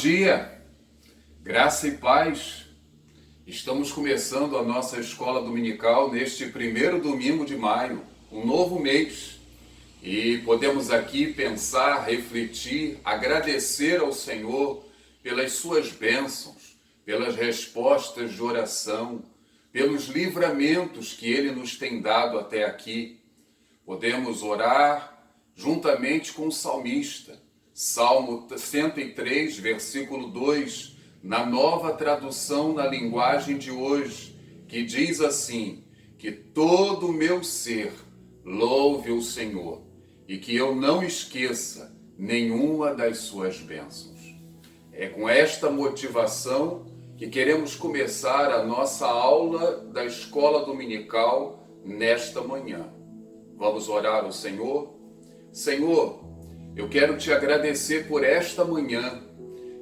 dia, graça e paz. Estamos começando a nossa escola dominical neste primeiro domingo de maio, um novo mês. E podemos aqui pensar, refletir, agradecer ao Senhor pelas suas bênçãos, pelas respostas de oração, pelos livramentos que Ele nos tem dado até aqui. Podemos orar juntamente com o salmista. Salmo 103, versículo 2, na nova tradução na linguagem de hoje, que diz assim: que todo o meu ser louve o Senhor e que eu não esqueça nenhuma das suas bênçãos. É com esta motivação que queremos começar a nossa aula da escola dominical nesta manhã. Vamos orar ao Senhor? Senhor, eu quero te agradecer por esta manhã.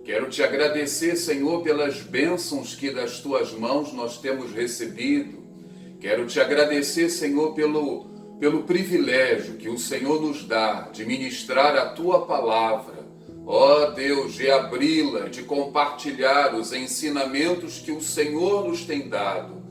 Quero te agradecer, Senhor, pelas bênçãos que das tuas mãos nós temos recebido. Quero te agradecer, Senhor, pelo privilégio que o Senhor nos dá de ministrar a tua palavra. Ó Deus, de abri-la, de compartilhar os ensinamentos que o Senhor nos tem dado.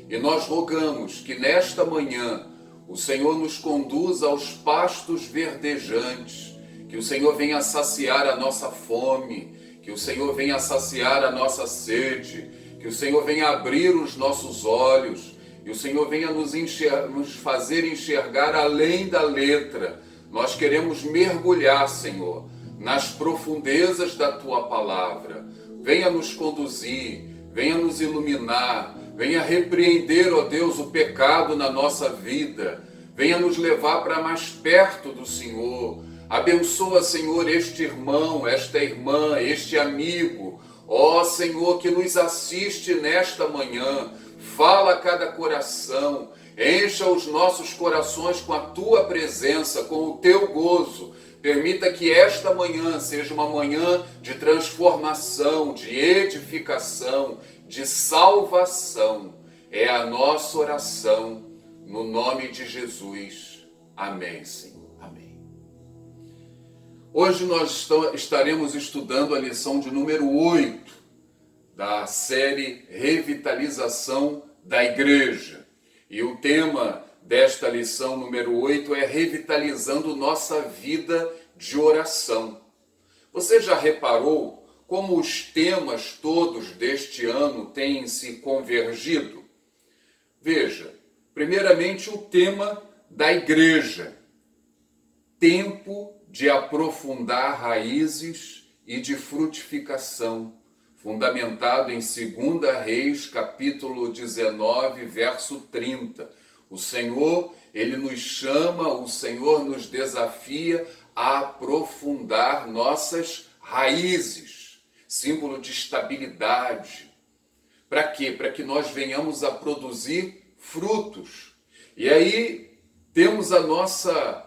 E nós rogamos que nesta manhã o Senhor nos conduza aos pastos verdejantes, que o Senhor venha saciar a nossa fome, que o Senhor venha saciar a nossa sede, que o Senhor venha abrir os nossos olhos, e o Senhor venha nos fazer enxergar além da letra. Nós queremos mergulhar, Senhor, nas profundezas da Tua palavra. Venha nos conduzir, venha nos iluminar, venha repreender, ó Deus, o pecado na nossa vida, venha nos levar para mais perto do Senhor. Abençoa, Senhor, este irmão, esta irmã, este amigo, ó Senhor, que nos assiste nesta manhã. Fala a cada coração, encha os nossos corações com a Tua presença, com o Teu gozo. Permita que esta manhã seja uma manhã de transformação, de edificação, de salvação. É a nossa oração, no nome de Jesus. Amém, Senhor. Amém. Hoje nós estaremos estudando a lição de número 8 da série Revitalização da Igreja. E o tema desta lição número 8 é revitalizando nossa vida de oração. Você já reparou como os temas todos deste ano têm se convergido? Veja, primeiramente o tema da igreja. Tempo de aprofundar raízes e de frutificação, fundamentado em 2 Reis, capítulo 19, verso 30. O Senhor, Ele nos chama, o Senhor nos desafia a aprofundar nossas raízes, símbolo de estabilidade. Para quê? Para que nós venhamos a produzir frutos. E aí temos a nossa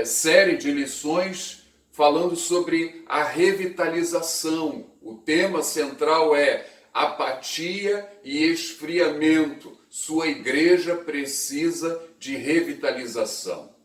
série de lições falando sobre a revitalização. O tema central é apatia e esfriamento. Sua igreja precisa de revitalização.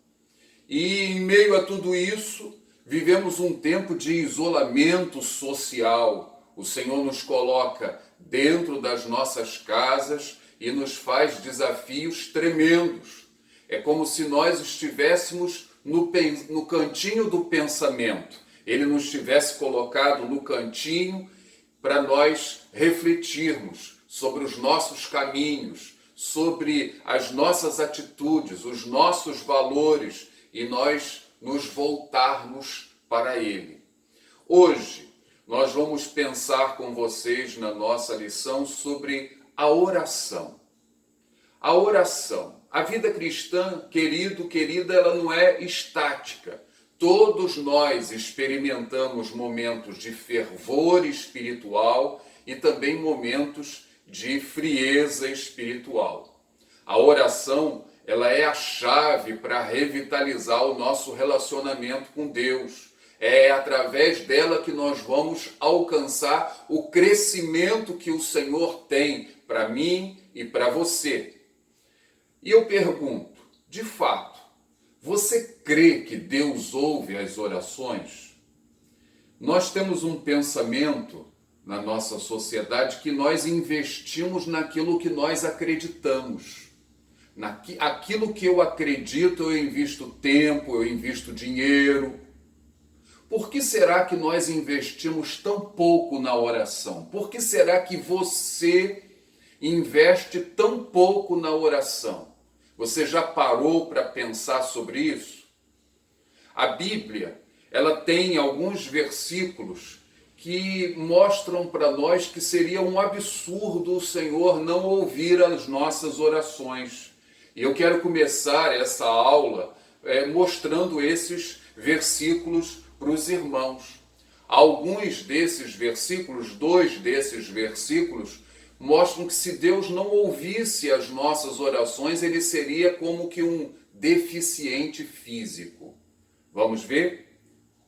E em meio a tudo isso, vivemos um tempo de isolamento social. O Senhor nos coloca dentro das nossas casas e nos faz desafios tremendos. É como se nós estivéssemos no cantinho do pensamento. Ele nos tivesse colocado no cantinho para nós refletirmos sobre os nossos caminhos, sobre as nossas atitudes, os nossos valores, e nós nos voltarmos para Ele. Hoje, nós vamos pensar com vocês na nossa lição sobre a oração. A oração. A vida cristã, querido, querida, ela não é estática. Todos nós experimentamos momentos de fervor espiritual e também momentos de frieza espiritual. A oração, ela é a chave para revitalizar o nosso relacionamento com Deus. É através dela que nós vamos alcançar o crescimento que o Senhor tem para mim e para você. E eu pergunto, de fato, você crê que Deus ouve as orações? Nós temos um pensamento na nossa sociedade que nós investimos naquilo que nós acreditamos. Aquilo que eu acredito, eu invisto tempo, eu invisto dinheiro. Por que será que nós investimos tão pouco na oração? Por que será que você investe tão pouco na oração? Você já parou para pensar sobre isso? A Bíblia, ela tem alguns versículos que mostram para nós que seria um absurdo o Senhor não ouvir as nossas orações. E eu quero começar essa aula mostrando esses versículos para os irmãos. Alguns desses versículos, 2 desses versículos, mostram que se Deus não ouvisse as nossas orações, ele seria como que um deficiente físico. Vamos ver?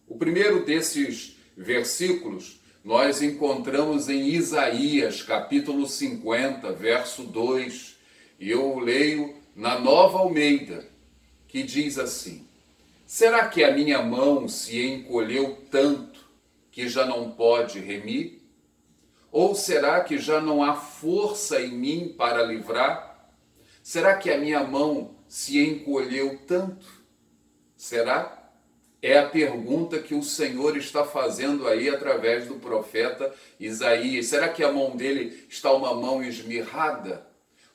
O primeiro desses versículos nós encontramos em Isaías, capítulo 50, verso 2. E eu leio na Nova Almeida, que diz assim: será que a minha mão se encolheu tanto que já não pode remir? Ou será que já não há força em mim para livrar? Será que a minha mão se encolheu tanto? Será? É a pergunta que o Senhor está fazendo aí através do profeta Isaías. Será que a mão dele está uma mão esmirrada?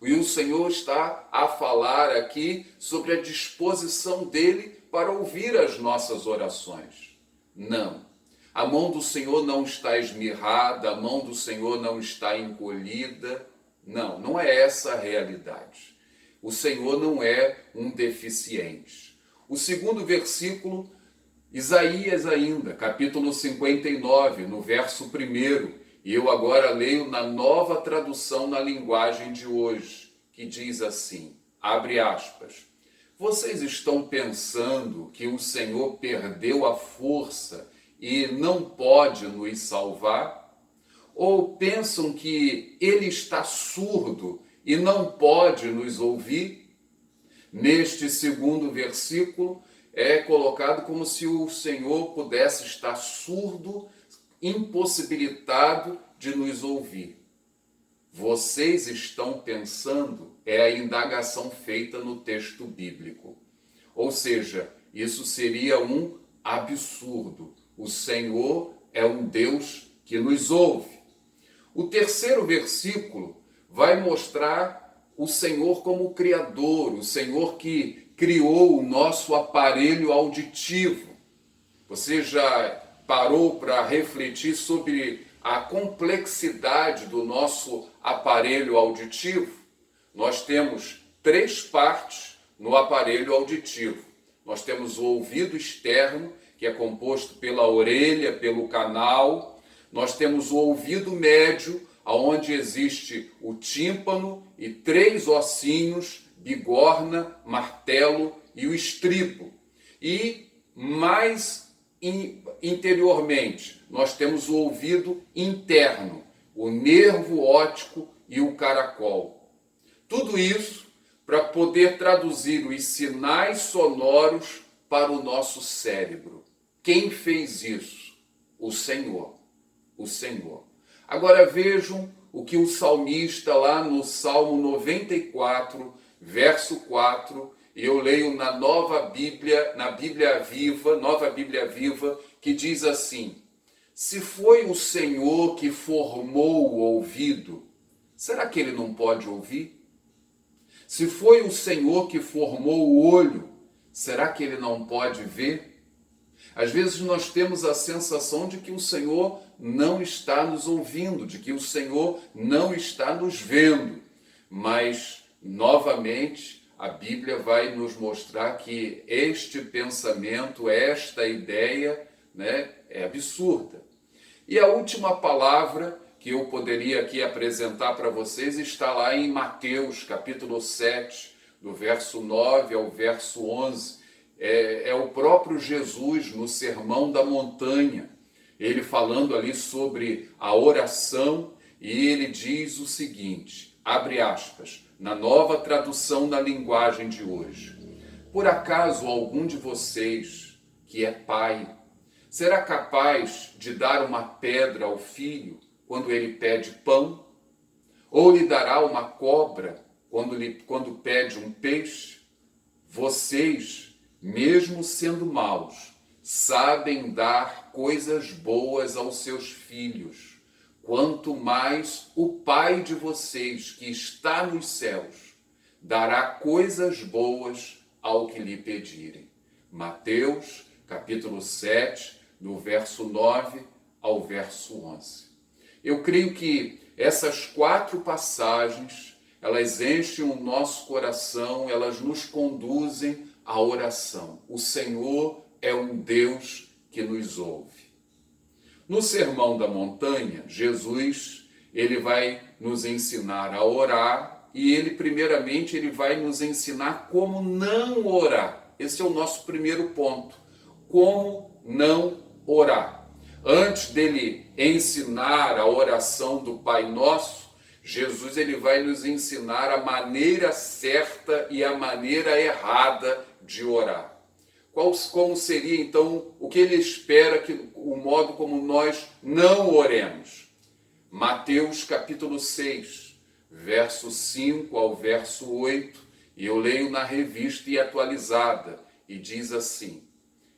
E o Senhor está a falar aqui sobre a disposição dele para ouvir as nossas orações. Não. A mão do Senhor não está esmirrada, a mão do Senhor não está encolhida. Não, não é essa a realidade. O Senhor não é um deficiente. O segundo versículo, Isaías ainda, capítulo 59, no verso 1, e eu agora leio na Nova Tradução na linguagem de hoje, que diz assim, abre aspas, vocês estão pensando que o Senhor perdeu a força e não pode nos salvar? Ou pensam que ele está surdo e não pode nos ouvir? Neste segundo versículo é colocado como se o Senhor pudesse estar surdo, impossibilitado de nos ouvir. Vocês estão pensando, é a indagação feita no texto bíblico. Ou seja, isso seria um absurdo. O Senhor é um Deus que nos ouve. O terceiro versículo vai mostrar o Senhor como Criador, o Senhor que criou o nosso aparelho auditivo. Você já parou para refletir sobre a complexidade do nosso aparelho auditivo? Nós temos 3 partes no aparelho auditivo. Nós temos o ouvido externo, que é composto pela orelha, pelo canal. Nós temos o ouvido médio, onde existe o tímpano e 3 ossinhos, bigorna, martelo e o estribo. E mais interiormente, nós temos o ouvido interno, o nervo óptico e o caracol. Tudo isso para poder traduzir os sinais sonoros para o nosso cérebro. Quem fez isso? O Senhor. O Senhor. Agora vejam o que o salmista lá no Salmo 94, verso 4, eu leio na Nova Bíblia, na Bíblia Viva, Nova Bíblia Viva, que diz assim: se foi o Senhor que formou o ouvido, será que ele não pode ouvir? Se foi o Senhor que formou o olho, será que ele não pode ver? Às vezes nós temos a sensação de que o Senhor não está nos ouvindo, de que o Senhor não está nos vendo. Mas, novamente, a Bíblia vai nos mostrar que este pensamento, esta ideia, é absurda. E a última palavra que eu poderia aqui apresentar para vocês está lá em Mateus, capítulo 7, do verso 9 ao verso 11. É o próprio Jesus no Sermão da Montanha, ele falando ali sobre a oração, e ele diz o seguinte, abre aspas, na Nova Tradução na linguagem de hoje: por acaso algum de vocês, que é pai, Será capaz de dar uma pedra ao filho quando ele pede pão? Ou lhe dará uma cobra quando pede um peixe? Vocês, mesmo sendo maus, sabem dar coisas boas aos seus filhos. Quanto mais o Pai de vocês, que está nos céus, dará coisas boas ao que lhe pedirem. Mateus, capítulo 7, do verso 9 ao verso 11. Eu creio que essas 4 passagens, elas enchem o nosso coração, elas nos conduzem à oração. O Senhor é um Deus que nos ouve. No Sermão da Montanha, Jesus, ele vai nos ensinar a orar e primeiramente, ele vai nos ensinar como não orar. Esse é o nosso primeiro ponto. Como não orar. Antes dele ensinar a oração do Pai Nosso, Jesus ele vai nos ensinar a maneira certa e a maneira errada de orar. Como seria então o que ele espera, o modo como nós não oremos? Mateus capítulo 6, verso 5 ao verso 8, e eu leio na Revista e Atualizada, e diz assim: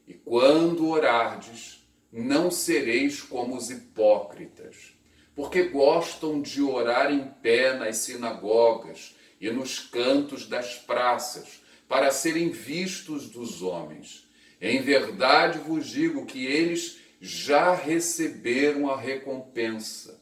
E quando orardes, não sereis como os hipócritas, porque gostam de orar em pé nas sinagogas e nos cantos das praças, para serem vistos dos homens. Em verdade vos digo que eles já receberam a recompensa.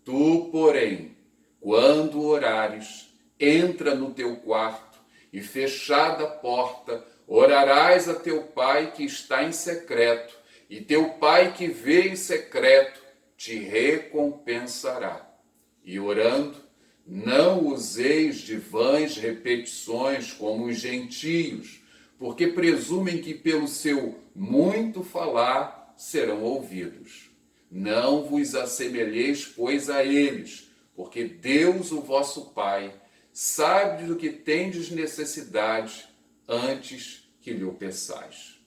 Tu, porém, quando orares, entra no teu quarto e, fechada a porta, orarás a teu Pai que está em secreto, e teu Pai que vê em secreto te recompensará. E orando, não useis de vãs repetições como os gentios, porque presumem que pelo seu muito falar serão ouvidos. Não vos assemelheis, pois, a eles, porque Deus, o vosso Pai, sabe do que tendes necessidade antes que lhe o peçais.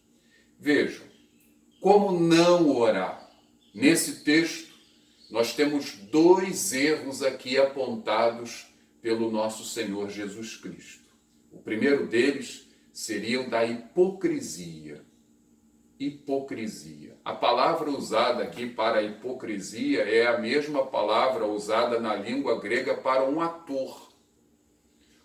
Vejam, como não orar? Nesse texto, nós temos 2 erros aqui apontados pelo nosso Senhor Jesus Cristo. O primeiro deles seria o da hipocrisia. Hipocrisia. A palavra usada aqui para hipocrisia é a mesma palavra usada na língua grega para um ator.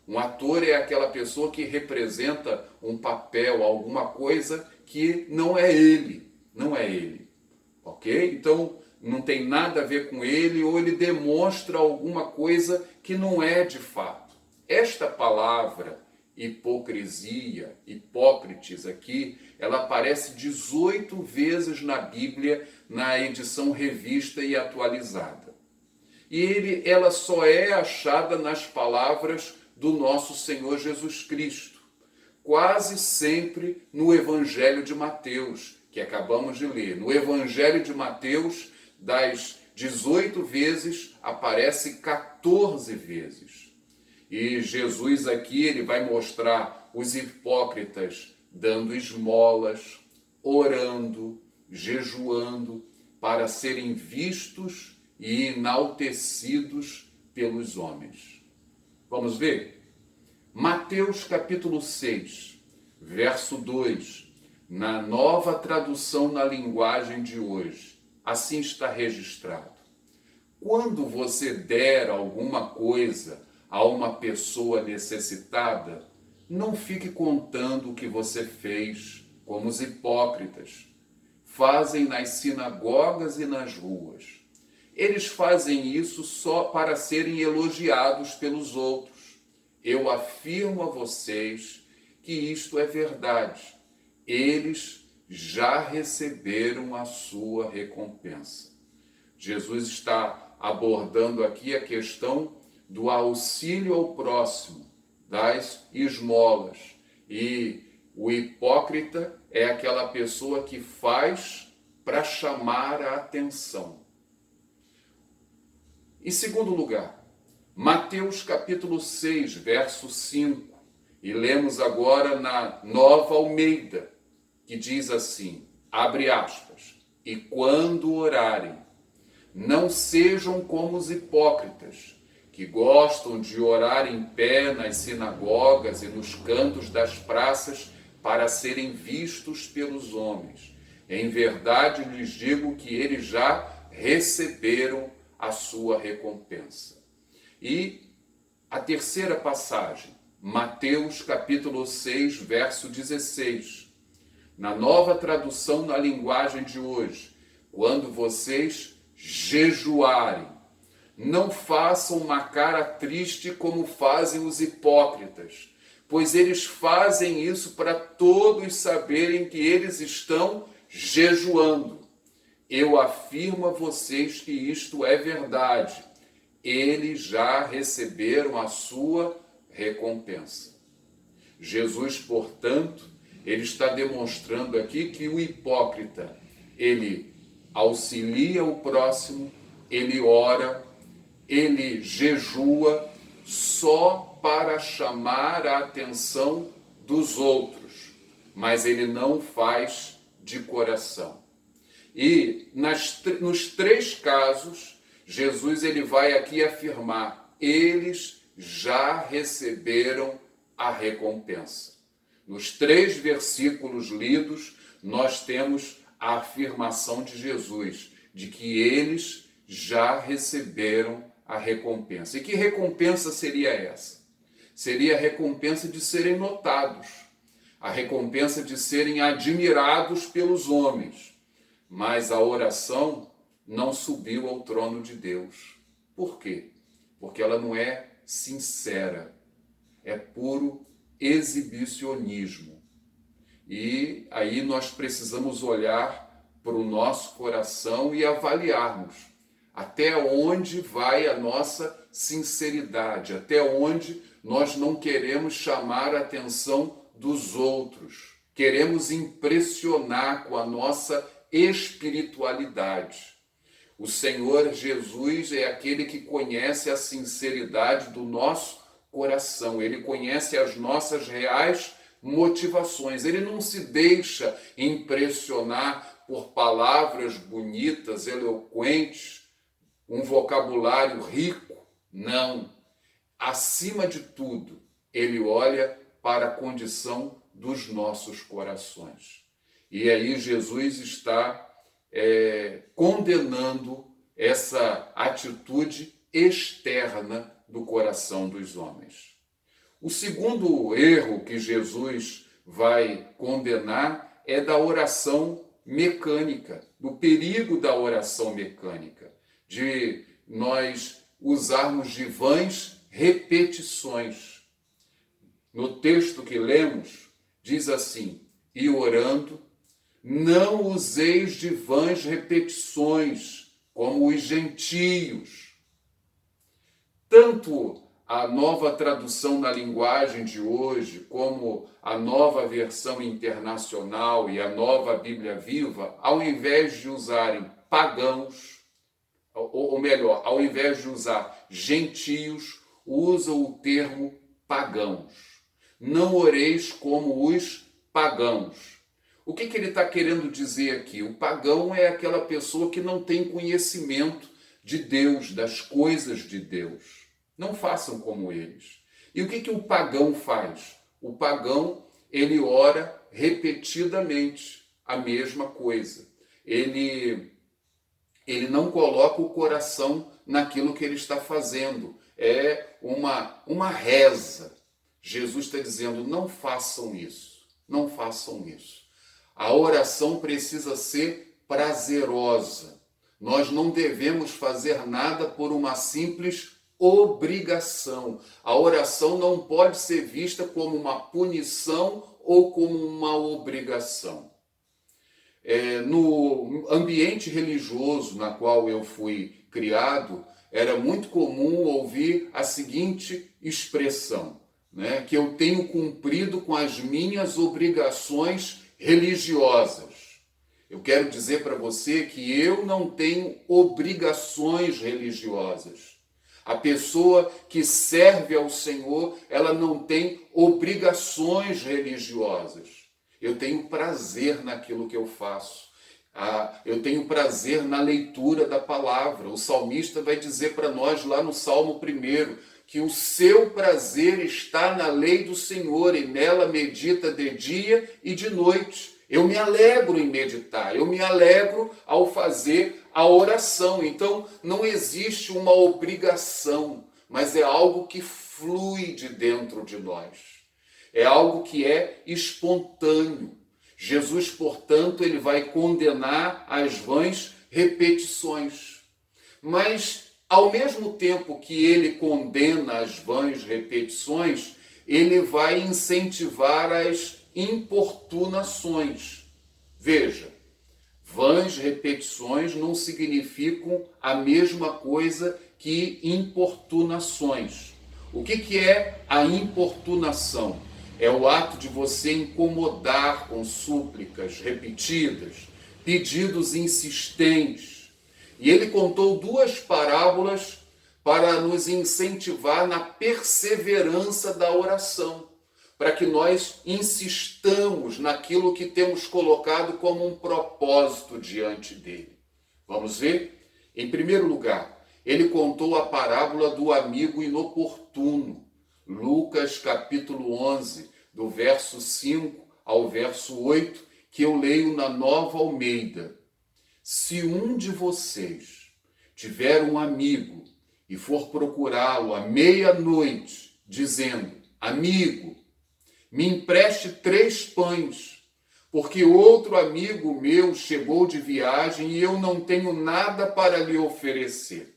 Um ator é aquela pessoa que representa um papel, alguma coisa que não é ele. Não é ele. Ok? Então, não tem nada a ver com ele, ou ele demonstra alguma coisa que não é de fato. Esta palavra hipocrisia, hipócrites aqui, ela aparece 18 vezes na Bíblia, na edição revista e atualizada. E ela só é achada nas palavras do nosso Senhor Jesus Cristo, quase sempre no Evangelho de Mateus, que acabamos de ler. No Evangelho de Mateus, das 18 vezes, aparece 14 vezes. E Jesus aqui, ele vai mostrar os hipócritas dando esmolas, orando, jejuando, para serem vistos e enaltecidos pelos homens. Vamos ver? Mateus capítulo 6, verso 2, na Nova Tradução na linguagem de hoje, assim está registrado: quando você der alguma coisa a uma pessoa necessitada, não fique contando o que você fez, como os hipócritas fazem nas sinagogas e nas ruas. Eles fazem isso só para serem elogiados pelos outros. Eu afirmo a vocês que isto é verdade. Eles já receberam a sua recompensa. Jesus está abordando aqui a questão do auxílio ao próximo, das esmolas. E o hipócrita é aquela pessoa que faz para chamar a atenção. Em segundo lugar, Mateus capítulo 6, verso 5, e lemos agora na Nova Almeida, que diz assim, abre aspas: E quando orarem, não sejam como os hipócritas, que gostam de orar em pé nas sinagogas e nos cantos das praças para serem vistos pelos homens. Em verdade lhes digo que eles já receberam a sua recompensa. E a terceira passagem, Mateus capítulo 6, verso 16. Na nova tradução na linguagem de hoje, quando vocês jejuarem, não façam uma cara triste como fazem os hipócritas, pois eles fazem isso para todos saberem que eles estão jejuando. Eu afirmo a vocês que isto é verdade. Eles já receberam a sua recompensa. Jesus, portanto, ele está demonstrando aqui que o hipócrita, ele auxilia o próximo, ele ora, ele jejua só para chamar a atenção dos outros, mas ele não faz de coração. E nos três casos, Jesus ele vai aqui afirmar, eles já receberam a recompensa. Nos três versículos lidos, nós temos a afirmação de Jesus, de que eles já receberam a recompensa. E que recompensa seria essa? Seria a recompensa de serem notados, a recompensa de serem admirados pelos homens. Mas a oração não subiu ao trono de Deus. Por quê? Porque ela não é sincera, é puro exibicionismo. E aí nós precisamos olhar para o nosso coração e avaliarmos até onde vai a nossa sinceridade, até onde nós não queremos chamar a atenção dos outros, queremos impressionar com a nossa espiritualidade. O Senhor Jesus é aquele que conhece a sinceridade do nosso coração, ele conhece as nossas reais motivações, ele não se deixa impressionar por palavras bonitas, eloquentes, um vocabulário rico, não. Acima de tudo, ele olha para a condição dos nossos corações. E aí Jesus está condenando essa atitude externa do coração dos homens. O segundo erro que Jesus vai condenar é da oração mecânica, do perigo da oração mecânica, de nós usarmos de vãs repetições. No texto que lemos, diz assim, e orando, não useis de vãs repetições, como os gentios. Tanto a nova tradução na linguagem de hoje, como a nova versão internacional e a nova Bíblia Viva, ao invés de usarem pagãos, ou melhor, ao invés de usar gentios, usam o termo pagãos. Não oreis como os pagãos. O que ele está querendo dizer aqui? O pagão é aquela pessoa que não tem conhecimento de Deus, das coisas de Deus. Não façam como eles. E o que o pagão faz? O pagão, ele ora repetidamente a mesma coisa. Ele não coloca o coração naquilo que ele está fazendo. É uma reza. Jesus está dizendo, não façam isso. Não façam isso. A oração precisa ser prazerosa. Nós não devemos fazer nada por uma simples obrigação. A oração não pode ser vista como uma punição ou como uma obrigação. No ambiente religioso na qual eu fui criado, era muito comum ouvir a seguinte expressão, né, que eu tenho cumprido com as minhas obrigações religiosas. Eu quero dizer para você que eu não tenho obrigações religiosas. A pessoa que serve ao Senhor, ela não tem obrigações religiosas. Eu tenho prazer naquilo que eu faço. Eu tenho prazer na leitura da palavra. O salmista vai dizer para nós lá no Salmo 1 que o seu prazer está na lei do Senhor e nela medita de dia e de noite. Eu me alegro em meditar, eu me alegro ao fazer a oração. Então, não existe uma obrigação, mas é algo que flui de dentro de nós. É algo que é espontâneo. Jesus, portanto, ele vai condenar as vãs repetições. Mas, ao mesmo tempo que ele condena as vãs repetições, ele vai incentivar as importunações. Veja, vãs repetições não significam a mesma coisa que importunações. O que é a importunação? É o ato de você incomodar com súplicas repetidas, pedidos insistentes. E ele contou 2 parábolas para nos incentivar na perseverança da oração, para que nós insistamos naquilo que temos colocado como um propósito diante dele. Vamos ver? Em primeiro lugar, ele contou a parábola do amigo inoportuno. Lucas capítulo 11, do verso 5 ao verso 8, que eu leio na Nova Almeida. Se um de vocês tiver um amigo e for procurá-lo à meia-noite, dizendo: amigo, me empreste 3 pães, porque outro amigo meu chegou de viagem e eu não tenho nada para lhe oferecer.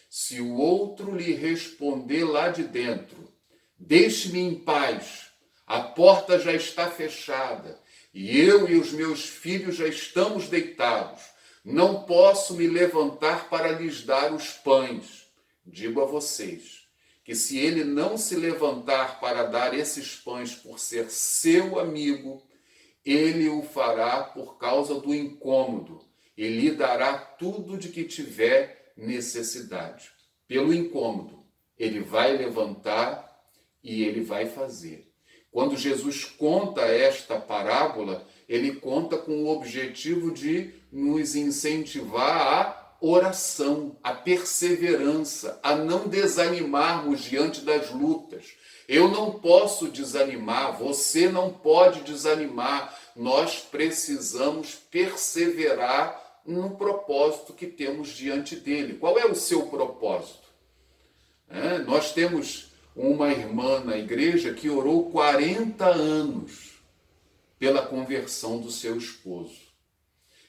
Se o outro lhe responder lá de dentro: deixe-me em paz, a porta já está fechada, e eu e os meus filhos já estamos deitados, não posso me levantar para lhes dar os pães. Digo a vocês que se ele não se levantar para dar esses pães por ser seu amigo, ele o fará por causa do incômodo e lhe dará tudo de que tiver necessidade. Pelo incômodo, ele vai levantar e ele vai fazer. Quando Jesus conta esta parábola, ele conta com o objetivo de nos incentivar a oração, a perseverança, a não desanimarmos diante das lutas. Eu não posso desanimar, você não pode desanimar. Nós precisamos perseverar no propósito que temos diante dele. Qual é o seu propósito? Nós temos uma irmã na igreja que orou 40 anos pela conversão do seu esposo.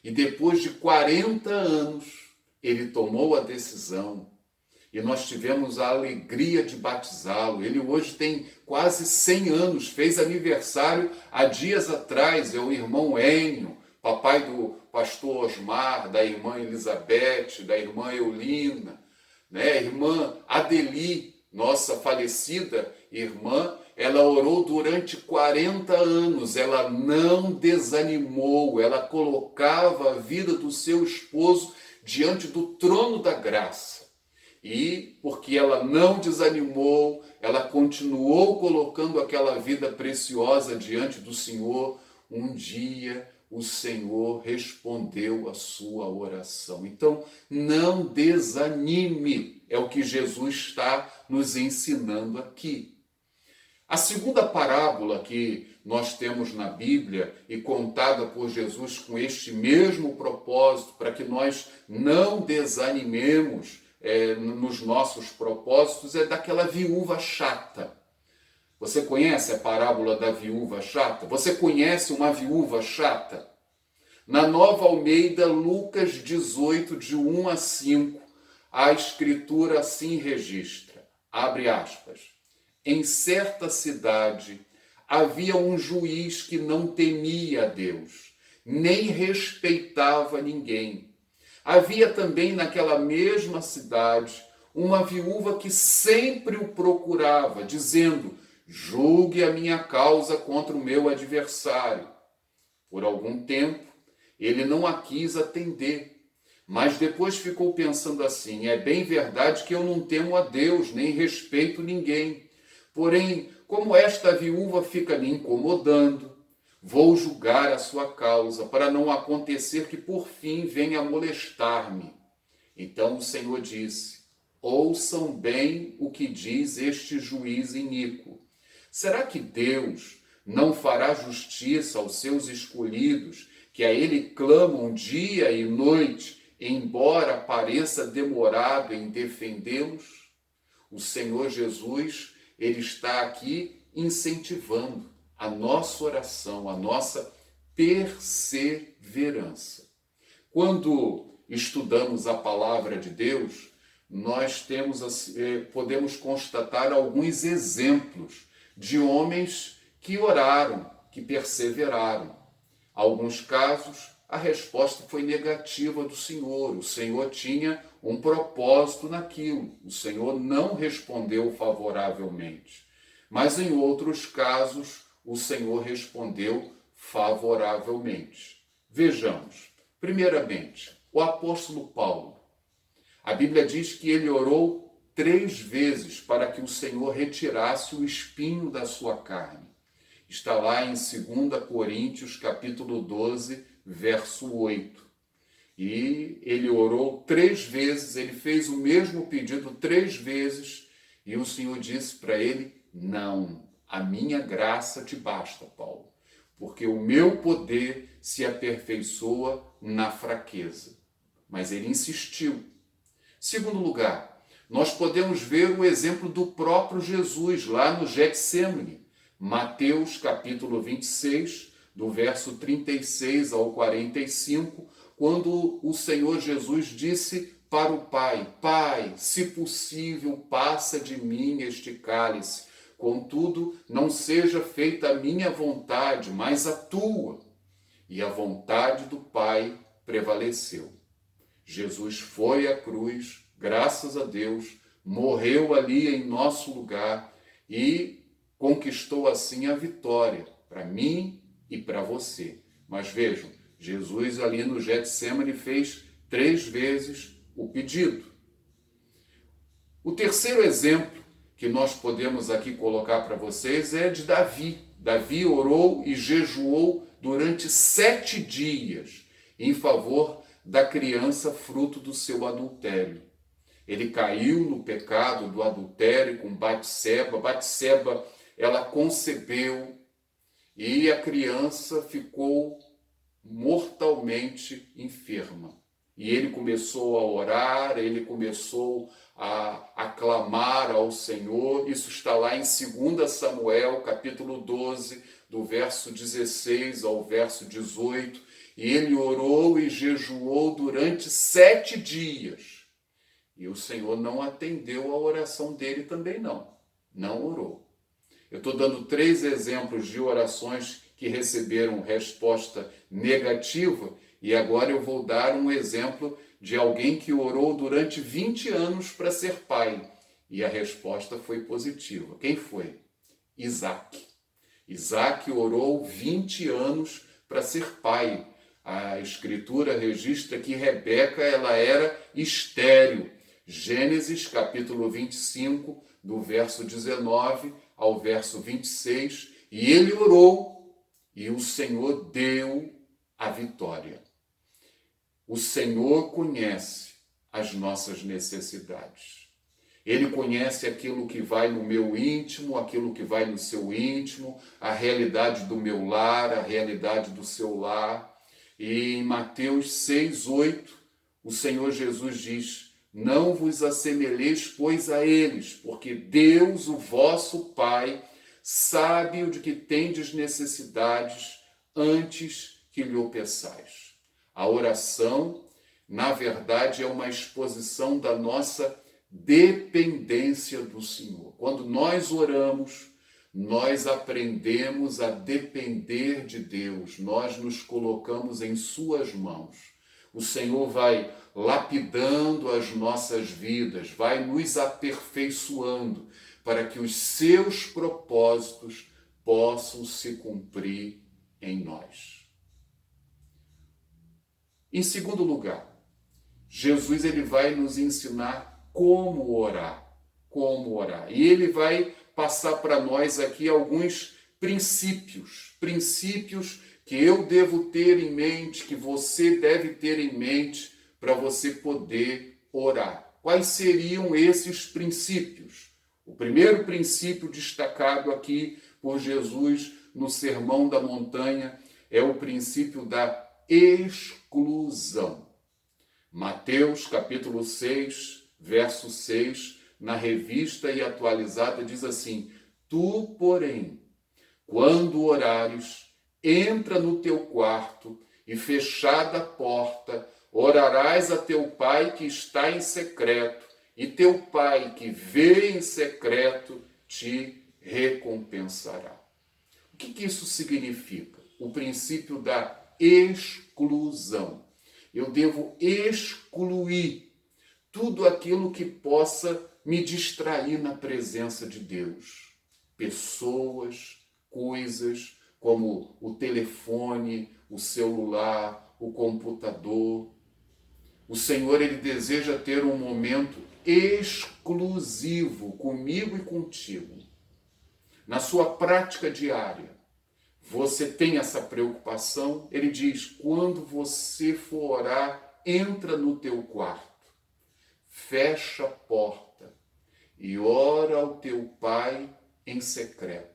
E depois de 40 anos, ele tomou a decisão e nós tivemos a alegria de batizá-lo. Ele hoje tem quase 100 anos, fez aniversário há dias atrás. É o irmão Enio, papai do pastor Osmar, da irmã Elizabeth, da irmã Eulina, né? A irmã Adeli, nossa falecida irmã, ela orou durante 40 anos, ela não desanimou, ela colocava a vida do seu esposo diante do trono da graça. E porque ela não desanimou, ela continuou colocando aquela vida preciosa diante do Senhor, um dia o Senhor respondeu a sua oração. Então, não desanime, é o que Jesus está nos ensinando aqui. A segunda parábola que nós temos na Bíblia e contada por Jesus com este mesmo propósito, para que nós não desanimemos nos nossos propósitos, é daquela viúva chata. Você conhece a parábola da viúva chata? Você conhece uma viúva chata? Na Nova Almeida, Lucas 18, de 1 a 5, a Escritura assim registra, abre aspas, em certa cidade havia um juiz que não temia a Deus, nem respeitava ninguém. Havia também naquela mesma cidade uma viúva que sempre o procurava, dizendo, julgue a minha causa contra o meu adversário. Por algum tempo, ele não a quis atender, mas depois ficou pensando assim, é bem verdade que eu não temo a Deus, nem respeito ninguém. Porém, como esta viúva fica me incomodando, Vou julgar a sua causa, para não acontecer que por fim venha molestar-me. Então o Senhor disse: ouçam bem o que diz este juiz iníquo. Será que Deus não fará justiça aos seus escolhidos, que a ele clamam dia e noite, embora pareça demorado em defendê-los? O Senhor Jesus, ele está aqui incentivando a nossa oração, a nossa perseverança. Quando estudamos a palavra de Deus, nós podemos constatar alguns exemplos de homens que oraram, que perseveraram. Alguns casos, a resposta foi negativa do Senhor. O Senhor tinha um propósito naquilo. O Senhor não respondeu favoravelmente. Mas em outros casos, o Senhor respondeu favoravelmente. Vejamos. Primeiramente, o apóstolo Paulo. A Bíblia diz que ele orou 3 vezes para que o Senhor retirasse o espinho da sua carne. Está lá em 2 Coríntios, capítulo 12, verso 8. E ele orou 3 vezes, ele fez o mesmo pedido 3 vezes, e o Senhor disse para ele: não, a minha graça te basta, Paulo, porque o meu poder se aperfeiçoa na fraqueza. Mas ele insistiu. Segundo lugar, nós podemos ver o exemplo do próprio Jesus lá no Getsêmani. Mateus capítulo 26, do verso 36 ao 45, quando o Senhor Jesus disse para o Pai: Pai, se possível, passa de mim este cálice. Contudo, não seja feita a minha vontade, mas a tua. E a vontade do Pai prevaleceu. Jesus foi à cruz, graças a Deus, morreu ali em nosso lugar e conquistou assim a vitória para mim e para você. Mas vejam, Jesus ali no Getsêmani fez 3 vezes o pedido. O terceiro exemplo que nós podemos aqui colocar para vocês é de Davi. Davi orou e jejuou durante 7 dias em favor da criança fruto do seu adultério. Ele caiu no pecado do adultério com Batseba. Batseba, ela concebeu e a criança ficou mortalmente enferma. E ele começou a orar, ele começou a clamar ao Senhor. Isso está lá em 2 Samuel, capítulo 12, do verso 16 ao verso 18. E ele orou e jejuou durante 7 dias. E o Senhor não atendeu a oração dele também não orou. Eu estou dando 3 exemplos de orações que receberam resposta negativa, e agora eu vou dar um exemplo de alguém que orou durante 20 anos para ser pai, e a resposta foi positiva. Quem foi? Isaac. Isaac orou 20 anos para ser pai. A Escritura registra que Rebeca ela era estéril. Gênesis capítulo 25, do verso 19 ao verso 26, e ele orou e o Senhor deu a vitória. O Senhor conhece as nossas necessidades. Ele conhece aquilo que vai no meu íntimo, aquilo que vai no seu íntimo, a realidade do meu lar, a realidade do seu lar. E em Mateus 6, 8, o Senhor Jesus diz: não vos assemelheis, pois, a eles, porque Deus, o vosso Pai, sabe o de que tendes necessidades antes que lhe o peçais. A oração, na verdade, é uma exposição da nossa dependência do Senhor. Quando nós oramos, nós aprendemos a depender de Deus, nós nos colocamos em suas mãos. O Senhor vai lapidando as nossas vidas, vai nos aperfeiçoando para que os seus propósitos possam se cumprir em nós. Em segundo lugar, Jesus ele vai nos ensinar como orar. E ele vai passar para nós aqui alguns princípios que eu devo ter em mente, que você deve ter em mente para você poder orar. Quais seriam esses princípios? O primeiro princípio destacado aqui por Jesus no Sermão da Montanha é o princípio da exclusão. Mateus capítulo 6, verso 6, na Revista e Atualizada diz assim: Tu, porém, quando orares, entra no teu quarto e, fechada a porta, orarás a teu pai que está em secreto, e teu pai que vê em secreto te recompensará. O que isso significa? O princípio da exclusão. Eu devo excluir tudo aquilo que possa me distrair na presença de Deus. Pessoas, coisas como o telefone, o celular, o computador. O Senhor, Ele deseja ter um momento exclusivo comigo e contigo. Na sua prática diária, você tem essa preocupação? Ele diz, quando você for orar, entra no teu quarto, fecha a porta e ora ao teu pai em secreto.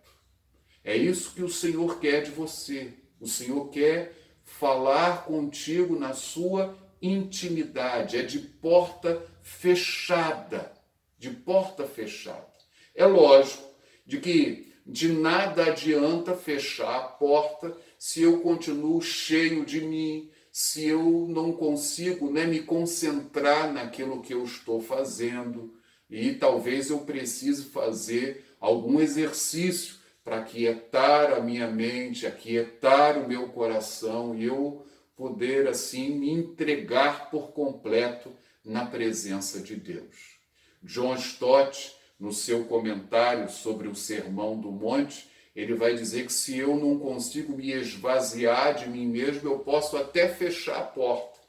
É isso que o Senhor quer de você. O Senhor quer falar contigo na sua intimidade. É de porta fechada. De porta fechada. É lógico de que de nada adianta fechar a porta se eu continuo cheio de mim, se eu não consigo, me concentrar naquilo que eu estou fazendo. E talvez eu precise fazer algum exercício para aquietar a minha mente, aquietar o meu coração e eu poder assim me entregar por completo na presença de Deus. John Stott, no seu comentário sobre o Sermão do Monte, ele vai dizer que se eu não consigo me esvaziar de mim mesmo, eu posso até fechar a porta,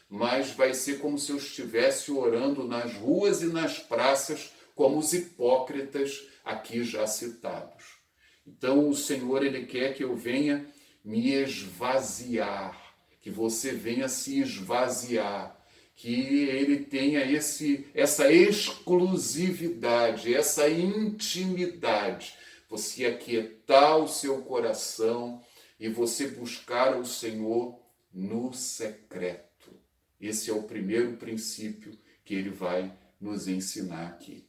mas vai ser como se eu estivesse orando nas ruas e nas praças, como os hipócritas aqui já citados. Então o Senhor, Ele quer que eu venha me esvaziar, que você venha se esvaziar, que Ele tenha essa exclusividade, essa intimidade, você aquietar o seu coração e você buscar o Senhor no secreto. Esse é o primeiro princípio que Ele vai nos ensinar aqui.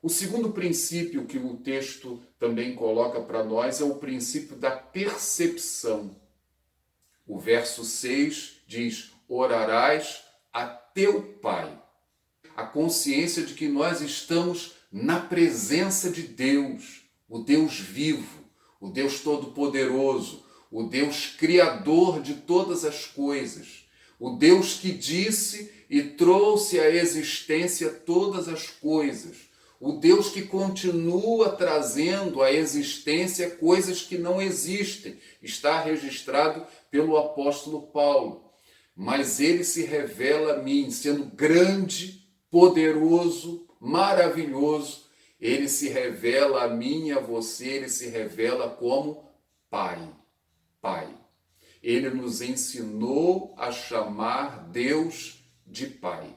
O segundo princípio que o texto também coloca para nós é o princípio da percepção. O verso 6 diz, orarás a teu Pai. A consciência de que nós estamos na presença de Deus, o Deus vivo, o Deus todo-poderoso, o Deus criador de todas as coisas, o Deus que disse e trouxe à existência todas as coisas, o Deus que continua trazendo à existência coisas que não existem. Está registrado pelo apóstolo Paulo. Mas ele se revela a mim, sendo grande, poderoso, maravilhoso. Ele se revela a mim e a você, ele se revela como Pai. Pai. Ele nos ensinou a chamar Deus de Pai.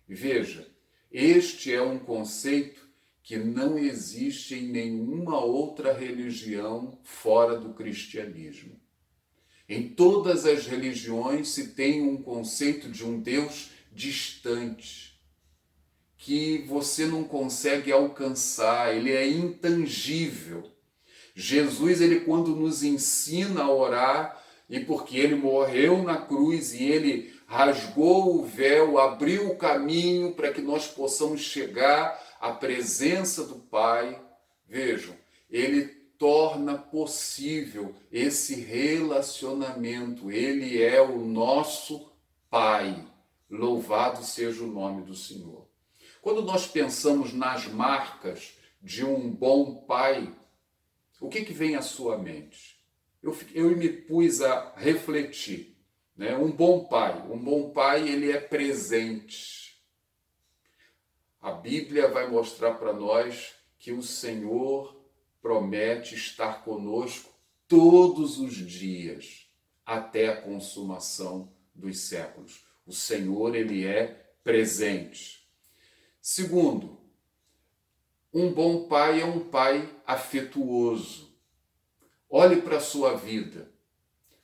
Veja, este é um conceito que não existe em nenhuma outra religião fora do cristianismo. Em todas as religiões se tem um conceito de um Deus distante, que você não consegue alcançar, ele é intangível. Jesus, ele quando nos ensina a orar, e porque ele morreu na cruz e ele rasgou o véu, abriu o caminho para que nós possamos chegar à presença do Pai, vejam, ele torna possível esse relacionamento. Ele é o nosso Pai. Louvado seja o nome do Senhor. Quando nós pensamos nas marcas de um bom pai, o que vem à sua mente? Eu me pus a refletir. Um bom pai, ele é presente. A Bíblia vai mostrar para nós que o Senhor promete estar conosco todos os dias, até a consumação dos séculos. O Senhor, ele é presente. Segundo, um bom pai é um pai afetuoso. Olhe para a sua vida.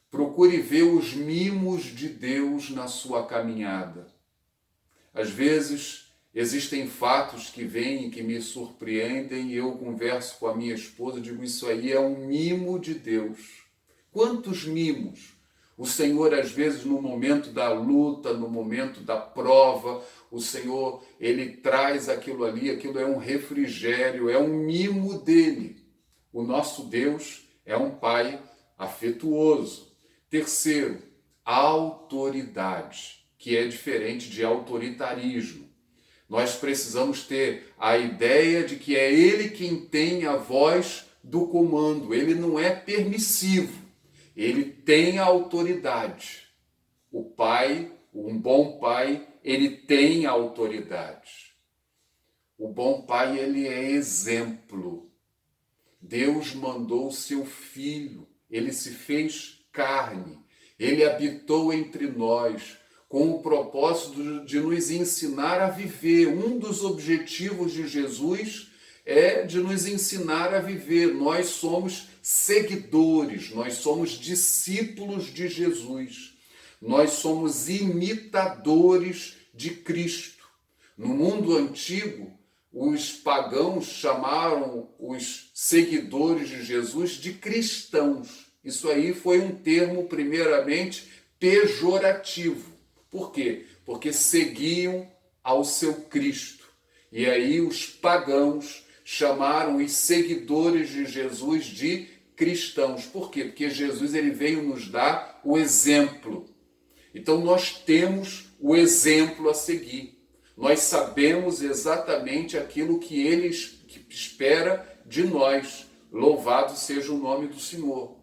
Procure ver os mimos de Deus na sua caminhada. Às vezes, existem fatos que vêm e que me surpreendem e eu converso com a minha esposa e digo, isso aí é um mimo de Deus. Quantos mimos? O Senhor, às vezes, no momento da luta, no momento da prova, o Senhor, ele traz aquilo ali, aquilo é um refrigério, é um mimo dele. O nosso Deus é um Pai afetuoso. Terceiro, autoridade, que é diferente de autoritarismo. Nós precisamos ter a ideia de que é Ele quem tem a voz do comando. Ele não é permissivo. Ele tem a autoridade. O pai, um bom pai, ele tem a autoridade. O bom pai, ele é exemplo. Deus mandou o seu Filho. Ele se fez carne. Ele habitou entre nós com o propósito de nos ensinar a viver. Um dos objetivos de Jesus é de nos ensinar a viver. Nós somos seguidores, nós somos discípulos de Jesus. Nós somos imitadores de Cristo. No mundo antigo, os pagãos chamaram os seguidores de Jesus de cristãos. Isso aí foi um termo, primeiramente, pejorativo. Por quê? Porque seguiam ao seu Cristo. E aí os pagãos chamaram os seguidores de Jesus de cristãos. Por quê? Porque Jesus, ele veio nos dar o exemplo. Então nós temos o exemplo a seguir. Nós sabemos exatamente aquilo que ele espera de nós. Louvado seja o nome do Senhor.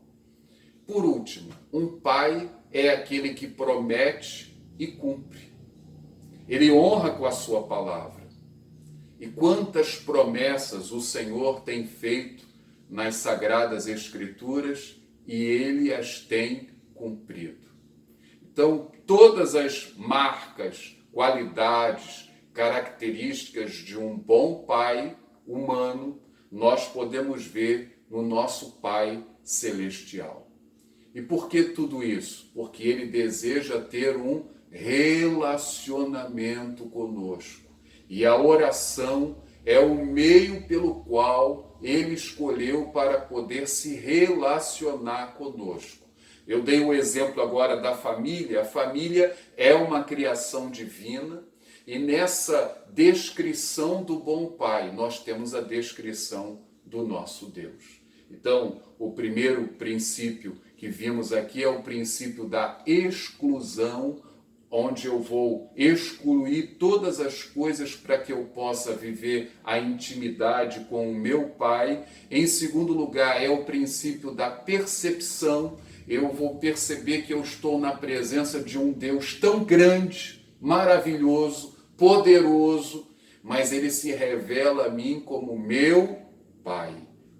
Por último, um pai é aquele que promete e cumpre. Ele honra com a sua palavra. E quantas promessas o Senhor tem feito nas Sagradas Escrituras e ele as tem cumprido. Então, todas as marcas, qualidades, características de um bom pai humano, nós podemos ver no nosso Pai Celestial. E por que tudo isso? Porque ele deseja ter um relacionamento conosco. E a oração é o meio pelo qual ele escolheu para poder se relacionar conosco. Eu dei o exemplo agora da família. A família é uma criação divina e nessa descrição do bom pai, nós temos a descrição do nosso Deus. Então, o primeiro princípio que vimos aqui é o princípio da exclusão, onde eu vou excluir todas as coisas para que eu possa viver a intimidade com o meu Pai. Em segundo lugar, é o princípio da percepção. Eu vou perceber que eu estou na presença de um Deus tão grande, maravilhoso, poderoso, mas ele se revela a mim como meu Pai.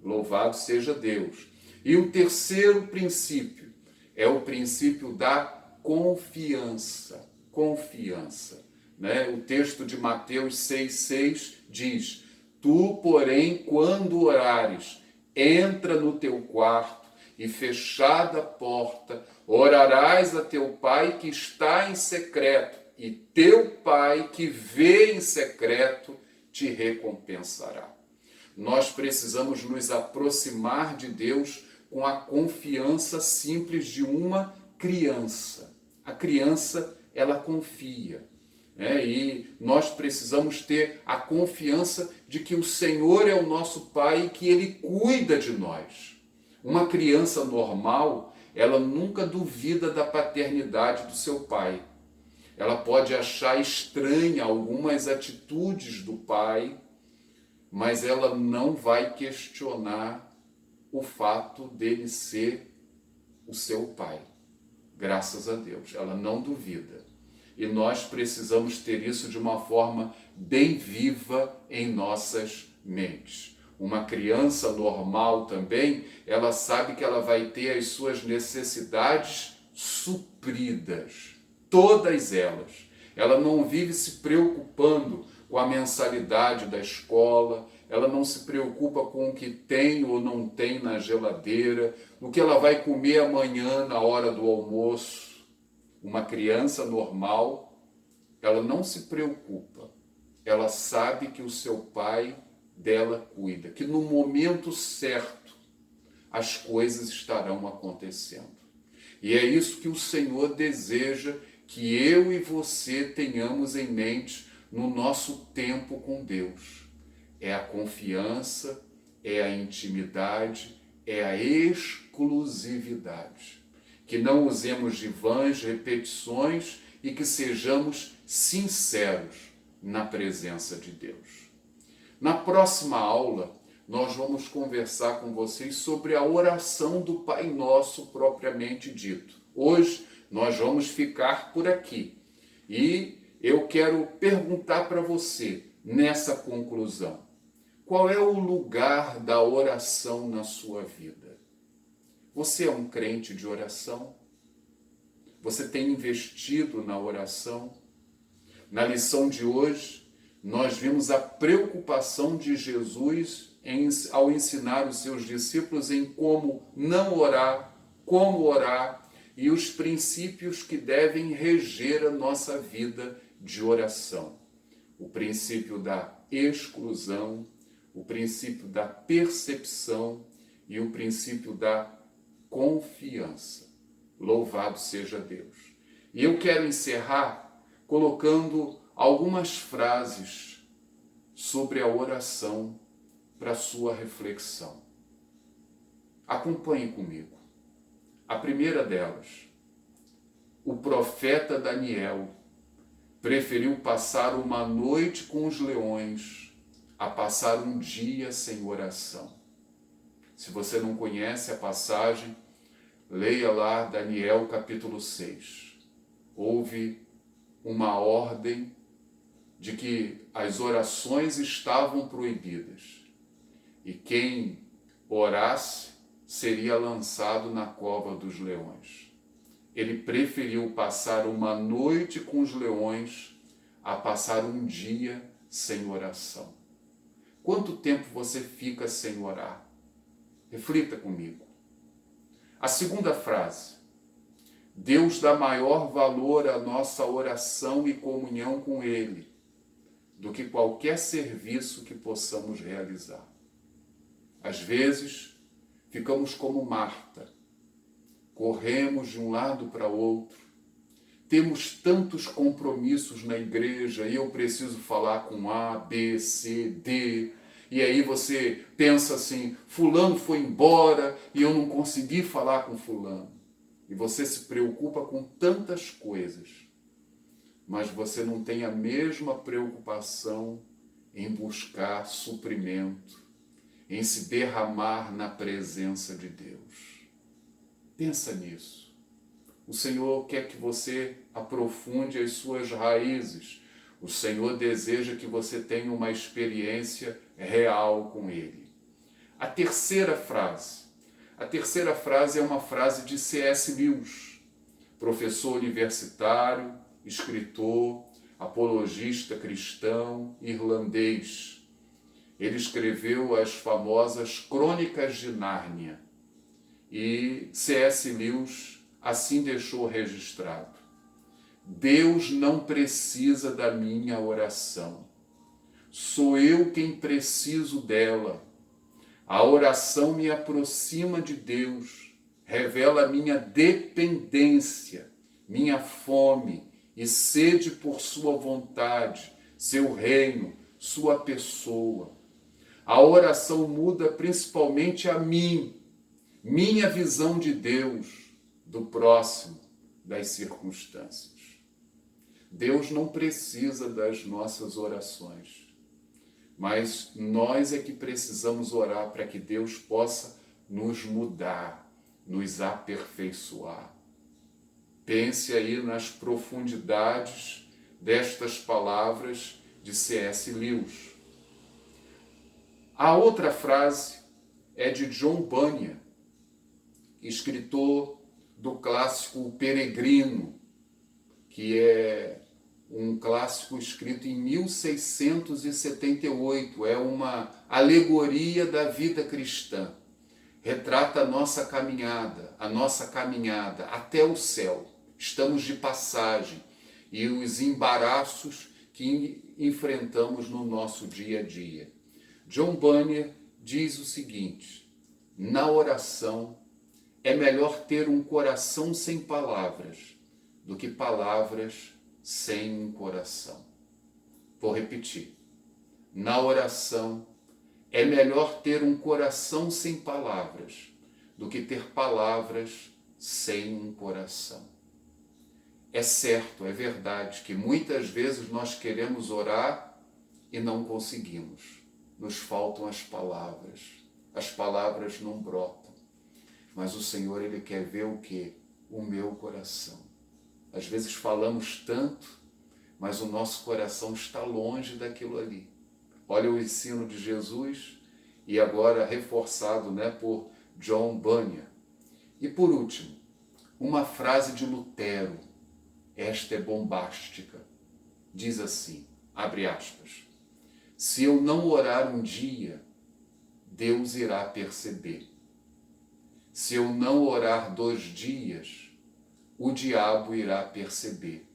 Louvado seja Deus. E o terceiro princípio é o princípio da confiança. Confiança. Né? O texto de Mateus 6,6 diz: Tu, porém, quando orares, entra no teu quarto e fechada a porta, orarás a teu Pai que está em secreto, e teu Pai que vê em secreto te recompensará. Nós precisamos nos aproximar de Deus com a confiança simples de uma criança. A criança, ela confia. E nós precisamos ter a confiança de que o Senhor é o nosso Pai e que Ele cuida de nós. Uma criança normal, ela nunca duvida da paternidade do seu pai. Ela pode achar estranha algumas atitudes do pai, mas ela não vai questionar o fato dele ser o seu pai. Graças a Deus, ela não duvida. E nós precisamos ter isso de uma forma bem viva em nossas mentes. Uma criança normal também, ela sabe que ela vai ter as suas necessidades supridas, todas elas. Ela não vive se preocupando com a mensalidade da escola, ela não se preocupa com o que tem ou não tem na geladeira, o que ela vai comer amanhã na hora do almoço. Uma criança normal, ela não se preocupa. Ela sabe que o seu pai dela cuida, que no momento certo as coisas estarão acontecendo. E é isso que o Senhor deseja que eu e você tenhamos em mente no nosso tempo com Deus. É a confiança, é a intimidade, é a exclusividade. Que não usemos de vãs repetições e que sejamos sinceros na presença de Deus. Na próxima aula, nós vamos conversar com vocês sobre a oração do Pai Nosso propriamente dito. Hoje, nós vamos ficar por aqui. E eu quero perguntar para você, nessa conclusão, qual é o lugar da oração na sua vida? Você é um crente de oração? Você tem investido na oração? Na lição de hoje, nós vimos a preocupação de Jesus ao ensinar os seus discípulos em como não orar, como orar e os princípios que devem reger a nossa vida de oração. O princípio da exclusão, o princípio da percepção e o princípio da confiança. Louvado seja Deus. E eu quero encerrar colocando algumas frases sobre a oração para sua reflexão. Acompanhe comigo. A primeira delas, o profeta Daniel preferiu passar uma noite com os leões a passar um dia sem oração. Se você não conhece a passagem, leia lá Daniel capítulo 6. Houve uma ordem de que as orações estavam proibidas e quem orasse seria lançado na cova dos leões. Ele preferiu passar uma noite com os leões a passar um dia sem oração. Quanto tempo você fica sem orar? Reflita comigo. A segunda frase: Deus dá maior valor à nossa oração e comunhão com Ele do que qualquer serviço que possamos realizar. Às vezes, ficamos como Marta, corremos de um lado para outro, temos tantos compromissos na igreja e eu preciso falar com A, B, C, D, e aí você pensa assim, fulano foi embora e eu não consegui falar com fulano. E você se preocupa com tantas coisas, mas você não tem a mesma preocupação em buscar suprimento, em se derramar na presença de Deus. Pensa nisso. O Senhor quer que você aprofunde as suas raízes. O Senhor deseja que você tenha uma experiência real com Ele. A terceira frase é uma frase de C.S. Lewis, professor universitário, escritor, apologista cristão irlandês. Ele escreveu as famosas Crônicas de Nárnia e C.S. Lewis assim deixou registrado: Deus não precisa da minha oração, sou eu quem preciso dela. A oração me aproxima de Deus, revela minha dependência, minha fome e sede por sua vontade, seu reino, sua pessoa. A oração muda principalmente a mim, minha visão de Deus, do próximo, das circunstâncias. Deus não precisa das nossas orações, mas nós é que precisamos orar para que Deus possa nos mudar, nos aperfeiçoar. Pense aí nas profundidades destas palavras de C.S. Lewis. A outra frase é de John Bunyan, escritor do clássico O Peregrino, que é um clássico escrito em 1678, é uma alegoria da vida cristã. Retrata a nossa caminhada até o céu. Estamos de passagem e os embaraços que enfrentamos no nosso dia a dia. John Bunyan diz o seguinte: na oração é melhor ter um coração sem palavras do que palavras sem um coração. Vou repetir. Na oração é melhor ter um coração sem palavras do que ter palavras sem um coração. É certo, é verdade que muitas vezes nós queremos orar e não conseguimos. Nos faltam as palavras não brotam. Mas o Senhor, Ele quer ver o quê? O meu coração. Às vezes falamos tanto, mas o nosso coração está longe daquilo ali. Olha o ensino de Jesus e agora reforçado, por John Bunyan. E por último, uma frase de Lutero. Esta é bombástica. Diz assim, abre aspas: se eu não orar um dia, Deus irá perceber. Se eu não orar 2 dias, o diabo irá perceber.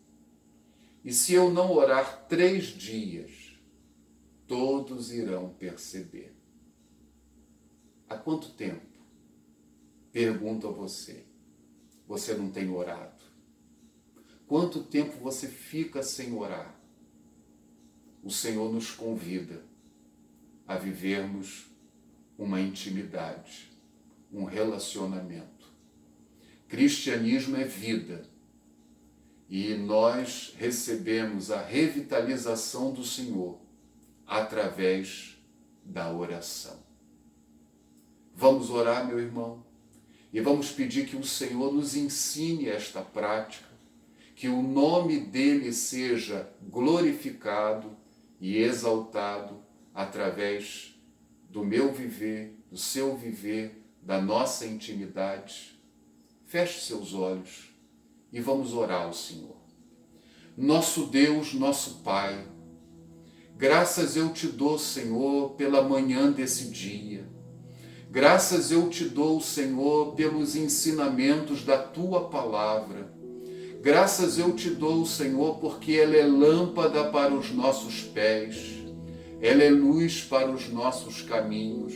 E se eu não orar 3 dias, todos irão perceber. Há quanto tempo, pergunto a você, você não tem orado? Quanto tempo você fica sem orar? O Senhor nos convida a vivermos uma intimidade, um relacionamento. Cristianismo é vida e nós recebemos a revitalização do Senhor através da oração. Vamos orar, meu irmão, e vamos pedir que o Senhor nos ensine esta prática, que o nome dele seja glorificado e exaltado através do meu viver, do seu viver, da nossa intimidade. Feche seus olhos e vamos orar ao Senhor. Nosso Deus, nosso Pai, graças eu te dou, Senhor, pela manhã desse dia. Graças eu te dou, Senhor, pelos ensinamentos da tua palavra. Graças eu te dou, Senhor, porque ela é lâmpada para os nossos pés, ela é luz para os nossos caminhos,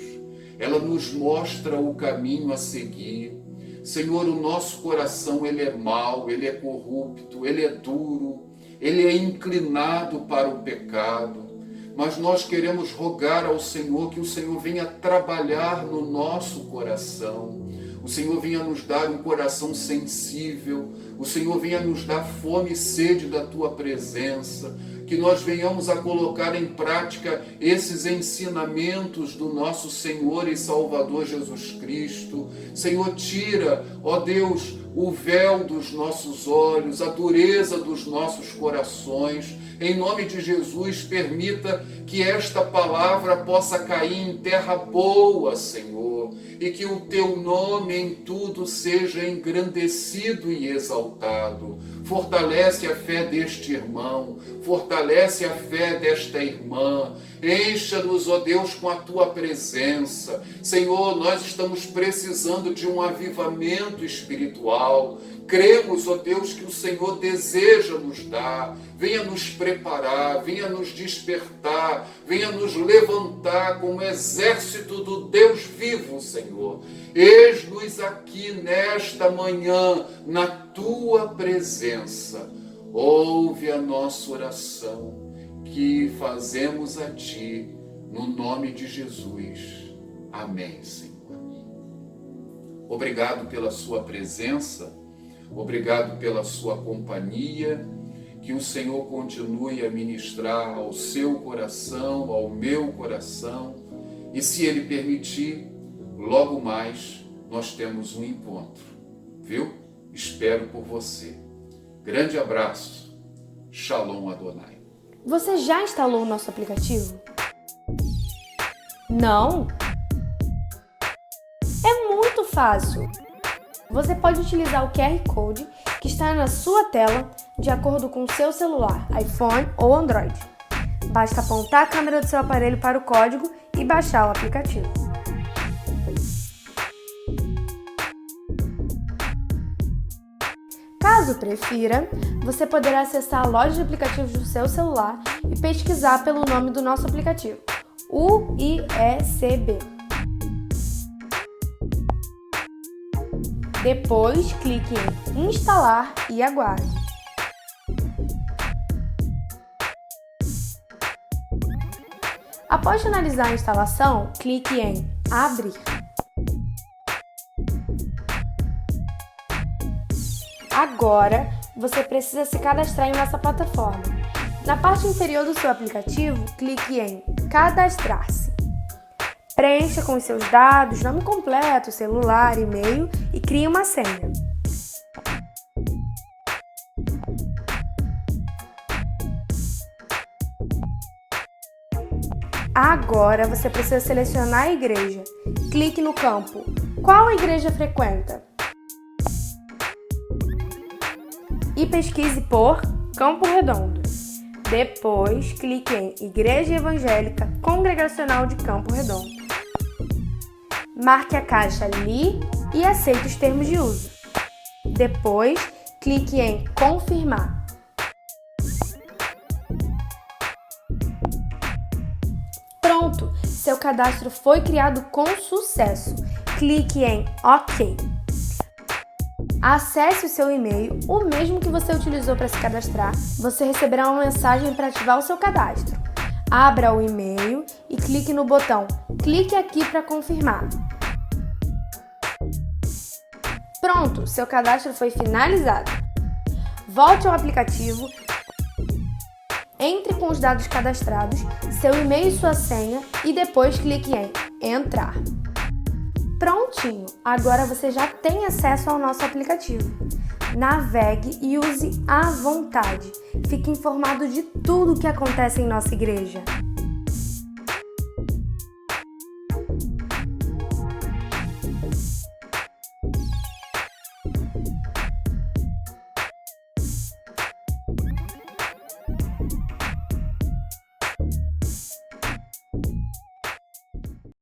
ela nos mostra o caminho a seguir. Senhor, o nosso coração, ele é mau, ele é corrupto, ele é duro, ele é inclinado para o pecado, mas nós queremos rogar ao Senhor que o Senhor venha trabalhar no nosso coração. O Senhor venha nos dar um coração sensível, o Senhor venha nos dar fome e sede da Tua presença, que nós venhamos a colocar em prática esses ensinamentos do nosso Senhor e Salvador Jesus Cristo. Senhor, tira, ó Deus, o véu dos nossos olhos, a dureza dos nossos corações. Em nome de Jesus, permita que esta palavra possa cair em terra boa, Senhor, e que o Teu nome em tudo seja engrandecido e exaltado. Fortalece a fé deste irmão, fortalece a fé desta irmã. Encha-nos, ó Deus, com a Tua presença. Senhor, nós estamos precisando de um avivamento espiritual. Cremos, ó Deus, que o Senhor deseja nos dar. Venha nos preparar, venha nos despertar, venha nos levantar como exército do Deus vivo, Senhor. Eis-nos aqui nesta manhã, na Tua presença. Ouve a nossa oração, que fazemos a Ti, no nome de Jesus. Amém, Senhor. Obrigado pela sua presença, obrigado pela sua companhia, que o Senhor continue a ministrar ao seu coração, ao meu coração, e se Ele permitir, logo mais nós temos um encontro, viu? Espero por você. Grande abraço. Shalom Adonai. Você já instalou o nosso aplicativo? Não? É muito fácil! Você pode utilizar o QR Code que está na sua tela de acordo com o seu celular, iPhone ou Android. Basta apontar a câmera do seu aparelho para o código e baixar o aplicativo. Caso prefira, você poderá acessar a loja de aplicativos do seu celular e pesquisar pelo nome do nosso aplicativo, UIECB. Depois, clique em Instalar e aguarde. Após finalizar a instalação, clique em Abrir. Agora, você precisa se cadastrar em nossa plataforma. Na parte inferior do seu aplicativo, clique em Cadastrar-se. Preencha com os seus dados, nome completo, celular, e-mail e crie uma senha. Agora você precisa selecionar a igreja. Clique no campo Qual igreja frequenta? E pesquise por Campo Redondo. Depois, clique em Igreja Evangélica Congregacional de Campo Redondo. Marque a caixa ali e aceite os termos de uso. Depois, clique em Confirmar. Pronto! Seu cadastro foi criado com sucesso. Clique em OK. Acesse o seu e-mail, o mesmo que você utilizou para se cadastrar. Você receberá uma mensagem para ativar o seu cadastro. Abra o e-mail e clique no botão Clique aqui para confirmar. Pronto, seu cadastro foi finalizado. Volte ao aplicativo, entre com os dados cadastrados, seu e-mail e sua senha e depois clique em Entrar. Prontinho! Agora você já tem acesso ao nosso aplicativo. Navegue e use à vontade. Fique informado de tudo o que acontece em nossa igreja.